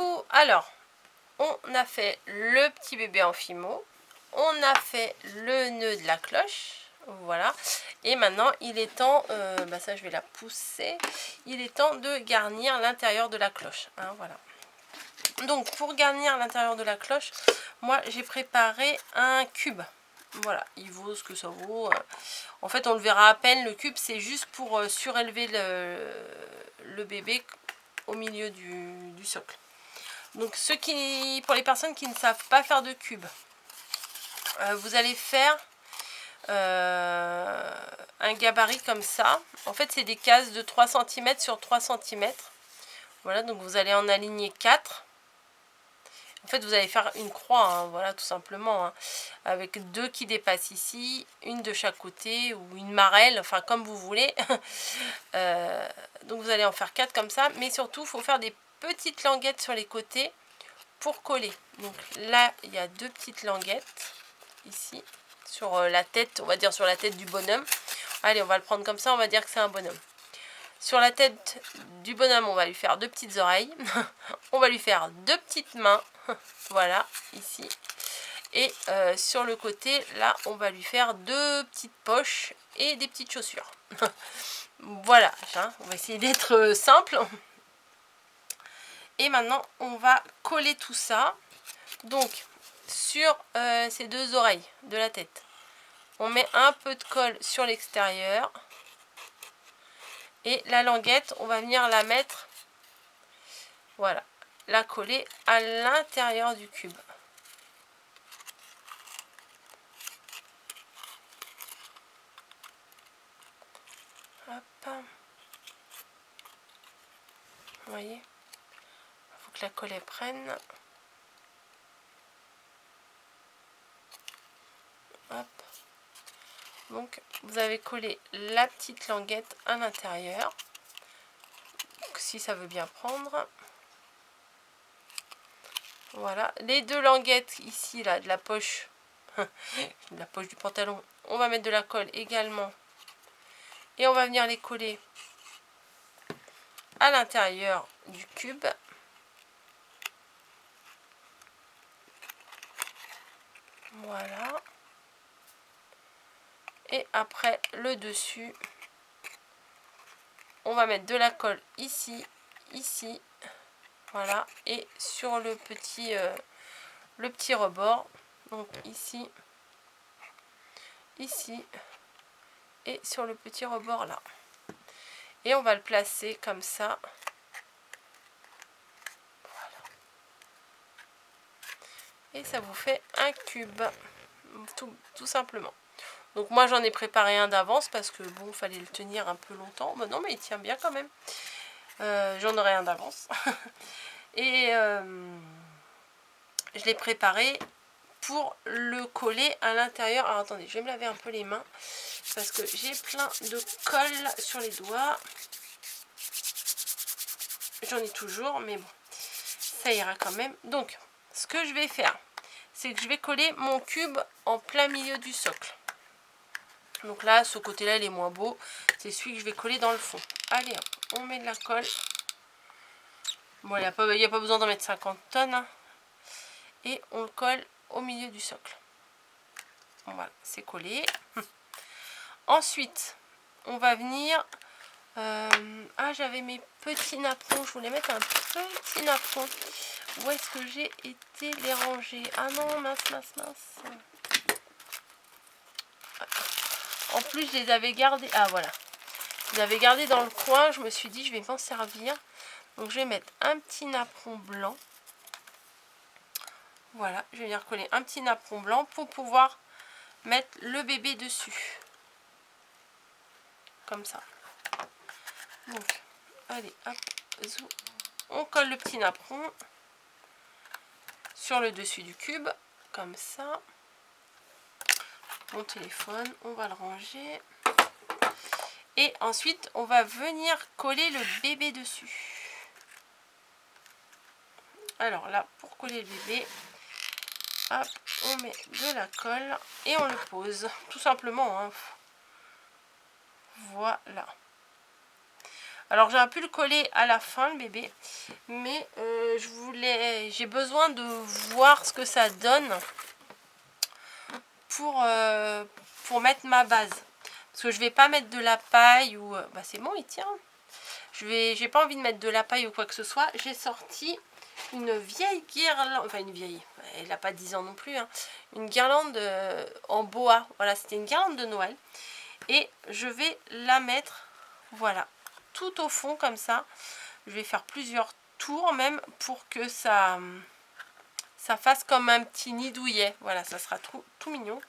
coup, alors, on a fait le petit bébé en fimo. On a fait le nœud de la cloche. Voilà. Et maintenant, il est temps, ça je vais la pousser. Il est temps de garnir l'intérieur de la cloche. Hein, voilà. Donc, pour garnir l'intérieur de la cloche, moi j'ai préparé un cube. Voilà, il vaut ce que ça vaut. En fait, on le verra à peine. Le cube, c'est juste pour surélever le bébé au milieu du socle. Donc, pour les personnes qui ne savent pas faire de cube, vous allez faire un gabarit comme ça. En fait, c'est des cases de 3 cm sur 3 cm. Voilà, donc vous allez en aligner 4. En fait, vous allez faire une croix, hein, voilà, tout simplement, hein, avec 2 qui dépassent ici, une de chaque côté, ou une marelle, enfin, comme vous voulez. Donc, vous allez en faire 4 comme ça, mais surtout, il faut faire des petites languettes sur les côtés pour coller. Donc, là, il y a 2 petites languettes, ici, sur la tête, on va dire sur la tête du bonhomme. Allez, on va le prendre comme ça, on va dire que c'est un bonhomme. Sur la tête du bonhomme, on va lui faire 2 petites oreilles. On va lui faire 2 petites mains. Voilà, ici. Et sur le côté, là, on va lui faire 2 petites poches et des petites chaussures. Voilà, hein, on va essayer d'être simple. Et maintenant, on va coller tout ça. Donc, sur ces 2 oreilles de la tête, on met un peu de colle sur l'extérieur. Et la languette, on va venir la mettre, voilà, la coller à l'intérieur du cube. Hop. Vous voyez, il faut que la colle elle prenne. Hop. Donc, vous avez collé la petite languette à l'intérieur. Si ça veut bien prendre. Voilà. Les 2 languettes ici, là, de la poche, de la poche du pantalon, on va mettre de la colle également. Et on va venir les coller à l'intérieur du cube. Voilà. Et après, le dessus, on va mettre de la colle ici, ici, voilà, et sur le petit rebord, donc ici, ici, et sur le petit rebord là. Et on va le placer comme ça. Voilà. Et ça vous fait un cube, tout simplement. Donc moi j'en ai préparé un d'avance parce que bon, il fallait le tenir un peu longtemps. Ben non, mais il tient bien quand même. J'en aurai un d'avance. Et je l'ai préparé pour le coller à l'intérieur. Alors attendez, je vais me laver un peu les mains parce que j'ai plein de colle sur les doigts. J'en ai toujours, mais bon, ça ira quand même. Donc, ce que je vais faire, c'est que je vais coller mon cube en plein milieu du socle. Donc là, ce côté-là, il est moins beau. C'est celui que je vais coller dans le fond. Allez, hop, on met de la colle. Bon, il n'y a pas besoin d'en mettre 50 tonnes. Hein. Et on le colle au milieu du socle. Voilà, c'est collé. Ensuite, on va venir... j'avais mes petits napperons. Je voulais mettre un petit napperon. Où est-ce que j'ai été les ranger? Ah non, mince, mince, mince. En plus, je les avais gardés. Ah, voilà. Je les avais gardés dans le coin. Je me suis dit, je vais m'en servir. Donc, je vais mettre un petit napperon blanc. Voilà. Je vais venir coller un petit napperon blanc pour pouvoir mettre le bébé dessus. Comme ça. Donc, allez, hop, zou. On colle le petit napperon sur le dessus du cube. Comme ça. Mon téléphone, on va le ranger. Et ensuite, on va venir coller le bébé dessus. Alors là, pour coller le bébé, hop, on met de la colle et on le pose. Tout simplement. Hein. Voilà. Alors j'aurais pu le coller à la fin, le bébé, mais j'ai besoin de voir ce que ça donne pour mettre ma base. Parce que je vais pas mettre de la paille ou... bah c'est bon, il tient. J'ai pas envie de mettre de la paille ou quoi que ce soit. J'ai sorti une vieille guirlande, enfin une vieille, elle n'a pas 10 ans non plus, hein. Une guirlande en bois. Voilà, c'était une guirlande de Noël. Et je vais la mettre, voilà, tout au fond comme ça. Je vais faire plusieurs tours même pour que ça fasse comme un petit nid douillet. Voilà, ça sera tout mignon.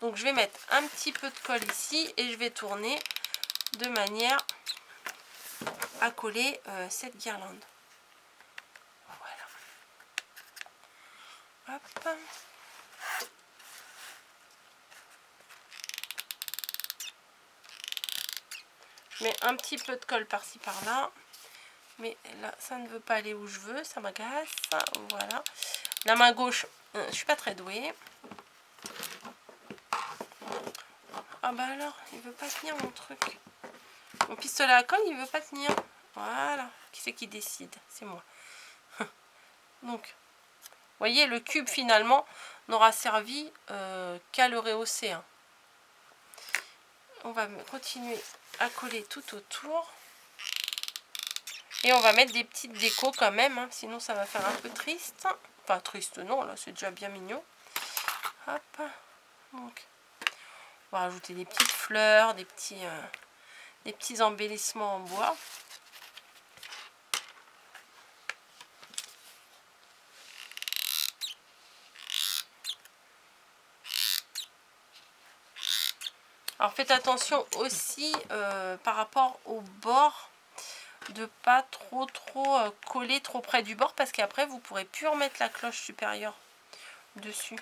Donc je vais mettre un petit peu de colle ici et je vais tourner de manière à coller cette guirlande. Voilà. Hop. Je mets un petit peu de colle par-ci par-là. Mais là, ça ne veut pas aller où je veux, ça m'agace. Voilà. La main gauche, je suis pas très douée. Ah bah alors, il veut pas tenir mon truc. Mon pistolet à colle, il veut pas tenir. Voilà. Qui c'est qui décide? C'est moi. Donc, vous voyez, le cube finalement n'aura servi qu'à le rehausser. Hein. On va continuer à coller tout autour. Et on va mettre des petites décos quand même, hein, sinon ça va faire un peu triste. Enfin triste non, là c'est déjà bien mignon. Hop. Donc, on va rajouter des petites fleurs, des petits embellissements en bois. Alors faites attention aussi par rapport au bord, de pas trop coller trop près du bord, parce qu'après vous pourrez plus remettre la cloche supérieure dessus.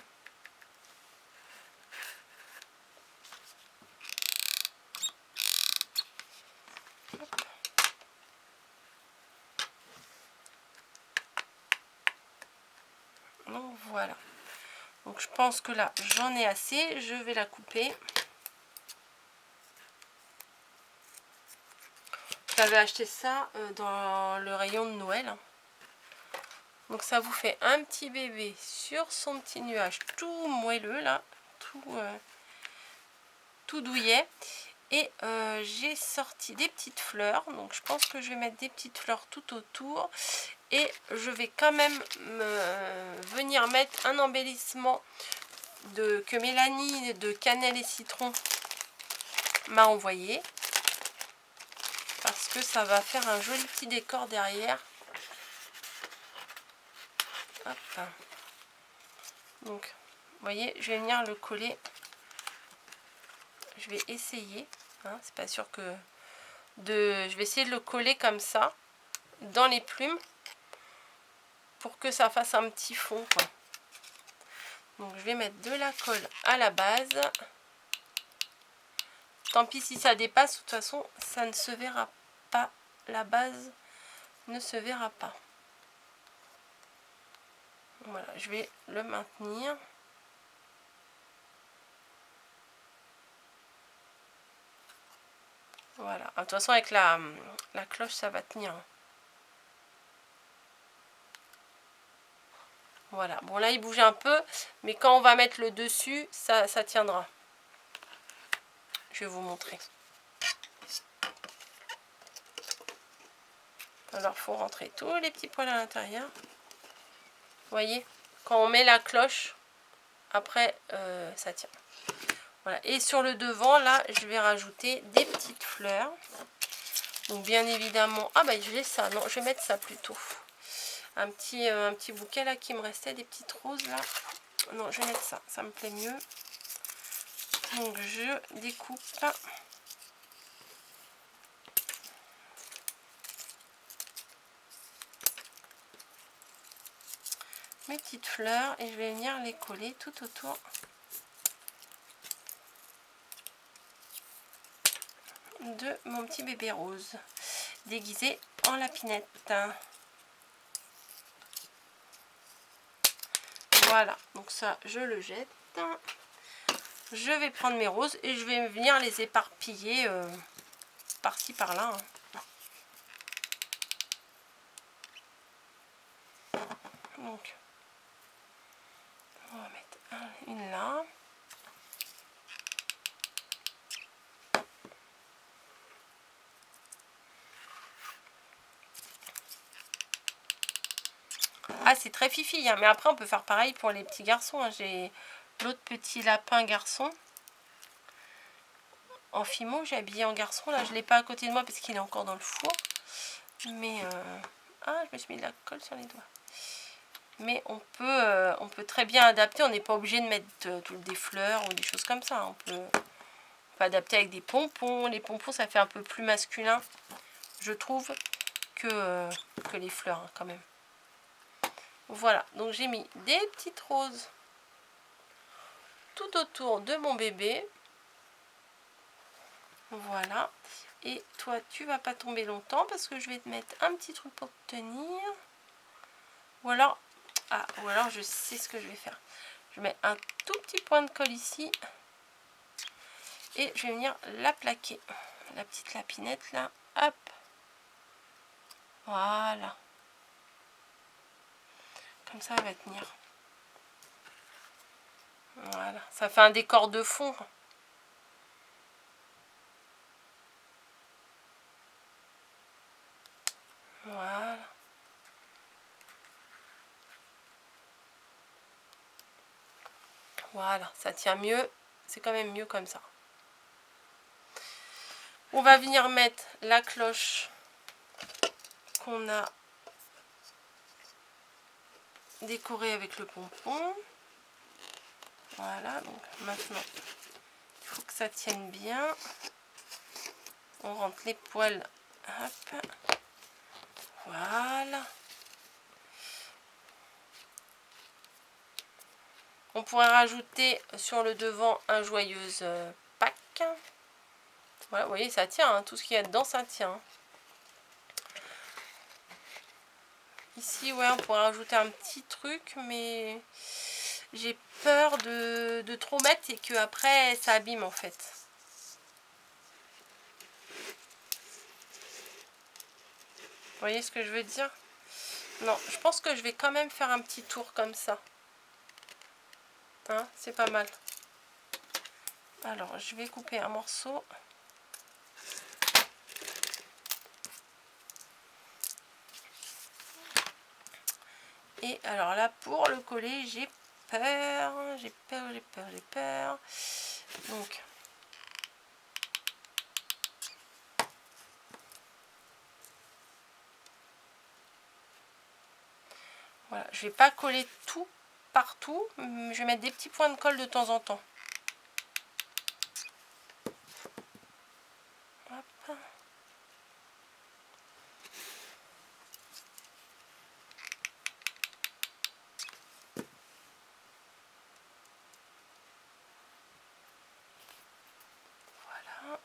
Hop. Donc voilà. Donc je pense que là j'en ai assez, je vais la couper. J'avais acheté ça dans le rayon de Noël. Donc ça vous fait un petit bébé sur son petit nuage tout moelleux là, tout douillet. Et j'ai sorti des petites fleurs. Donc je pense que je vais mettre des petites fleurs tout autour. Et je vais quand même venir mettre un embellissement que Mélanie de Cannelle et Citron m'a envoyé. Parce que ça va faire un joli petit décor derrière. Hop. Donc, vous voyez, je vais venir le coller. Je vais essayer. Hein, c'est pas sûr que... Je vais essayer de le coller comme ça, dans les plumes, pour que ça fasse un petit fond, quoi. Donc, je vais mettre de la colle à la base. Tant pis si ça dépasse, de toute façon, ça ne se verra pas. La base ne se verra pas. Voilà, je vais le maintenir. Voilà, de toute façon avec la cloche ça va tenir. Voilà, bon là il bouge un peu, mais quand on va mettre le dessus, ça tiendra. Je vais vous montrer. Alors il faut rentrer tous les petits poils à l'intérieur. Vous voyez, quand on met la cloche, après ça tient. Voilà, et sur le devant, là, je vais rajouter des petites fleurs. Donc bien évidemment, ah bah j'ai ça, non, je vais mettre ça plutôt. Un petit bouquet là qui me restait, des petites roses là. Non, je vais mettre ça, ça me plaît mieux. Donc je découpe mes petites fleurs et je vais venir les coller tout autour de mon petit bébé rose déguisé en lapinette. Voilà, donc ça je le jette. Je vais prendre mes roses et je vais venir les éparpiller par-ci par-là. Donc, on va mettre une là. Ah, c'est très fifi, hein. Mais après, on peut faire pareil pour les petits garçons. Hein. J'ai l'autre petit lapin garçon. En fimo, j'ai habillé en garçon. Là, je ne l'ai pas à côté de moi parce qu'il est encore dans le four. Mais, ah, je me suis mis de la colle sur les doigts. Mais on peut très bien adapter. On n'est pas obligé de mettre des fleurs ou des choses comme ça. On peut adapter avec des pompons. Les pompons, ça fait un peu plus masculin, je trouve, que les fleurs, hein, quand même. Voilà, donc j'ai mis des petites roses tout autour de mon bébé. Voilà. Et toi, tu vas pas tomber longtemps parce que je vais te mettre un petit truc pour te tenir. Ou alors je sais ce que je vais faire. Je mets un tout petit point de colle ici. Et je vais venir la plaquer. La petite lapinette là. Hop. Voilà. Comme ça, elle va tenir. Voilà. Ça fait un décor de fond. Voilà. Voilà. Ça tient mieux. C'est quand même mieux comme ça. On va venir mettre la cloche qu'on a décorée avec le pompon. Voilà, donc maintenant, il faut que ça tienne bien. On rentre les poils. Hop. Voilà. On pourrait rajouter sur le devant un joyeuse Pâques. Voilà, vous voyez, ça tient. Hein, tout ce qu'il y a dedans, ça tient. Ici, ouais, on pourrait rajouter un petit truc, mais j'ai peur de trop mettre et que après ça abîme en fait. Vous voyez ce que je veux dire? Non, je pense que je vais quand même faire un petit tour comme ça. Hein, c'est pas mal. Alors, je vais couper un morceau. Et alors là, pour le coller, j'ai peur. J'ai peur. Donc, voilà, je vais pas coller tout partout. Je vais mettre des petits points de colle de temps en temps. Hop. Voilà.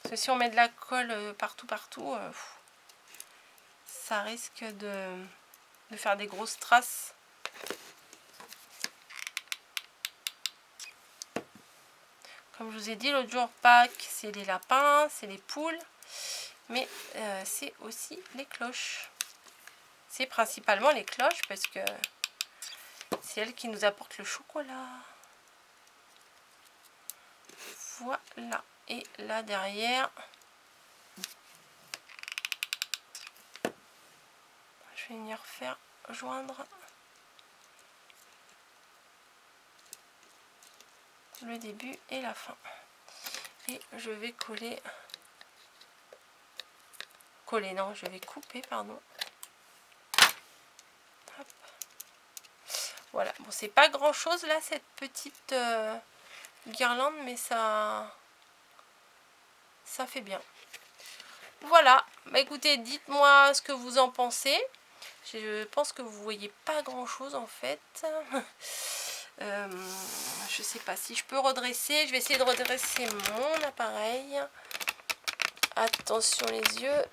Parce que si on met de la colle partout, ça risque de faire des grosses traces. Comme je vous ai dit l'autre jour, Pâques, c'est les lapins, c'est les poules, mais c'est aussi les cloches. C'est principalement les cloches parce que c'est elles qui nous apportent le chocolat. Voilà. Et là derrière, je vais venir faire joindre le début et la fin. Et je vais non, je vais couper, pardon. Hop. Voilà, bon, c'est pas grand chose là, cette petite guirlande, mais ça fait bien. Voilà, bah écoutez, dites-moi ce que vous en pensez. Je pense que vous voyez pas grand chose en fait. Je sais pas si je peux redresser. Je vais essayer de redresser mon appareil. Attention les yeux.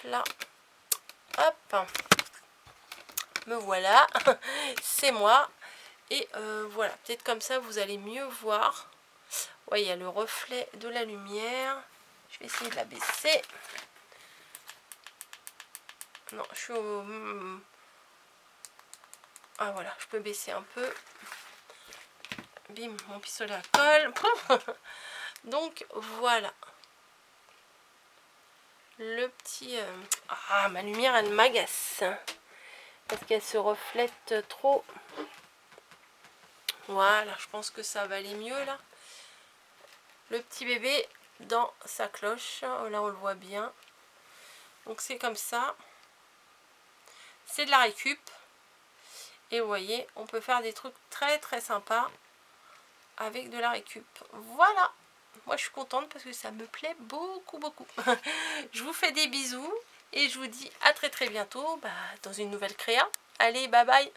Là. Hop. Me voilà. C'est moi. Et voilà. Peut-être comme ça vous allez mieux voir. Ouais, il y a le reflet de la lumière. Je vais essayer de la baisser. Non, je suis au... Ah voilà, je peux baisser un peu. Bim, mon pistolet à colle. Donc voilà. Le petit... Ah, ma lumière, elle m'agace. Parce qu'elle se reflète trop. Voilà, je pense que ça va aller mieux là. Le petit bébé dans sa cloche. Là, on le voit bien. Donc c'est comme ça. C'est de la récup. Et vous voyez, on peut faire des trucs très très sympas avec de la récup. Voilà. Moi, je suis contente parce que ça me plaît beaucoup, beaucoup. Je vous fais des bisous et je vous dis à très très bientôt dans une nouvelle créa. Allez, bye bye.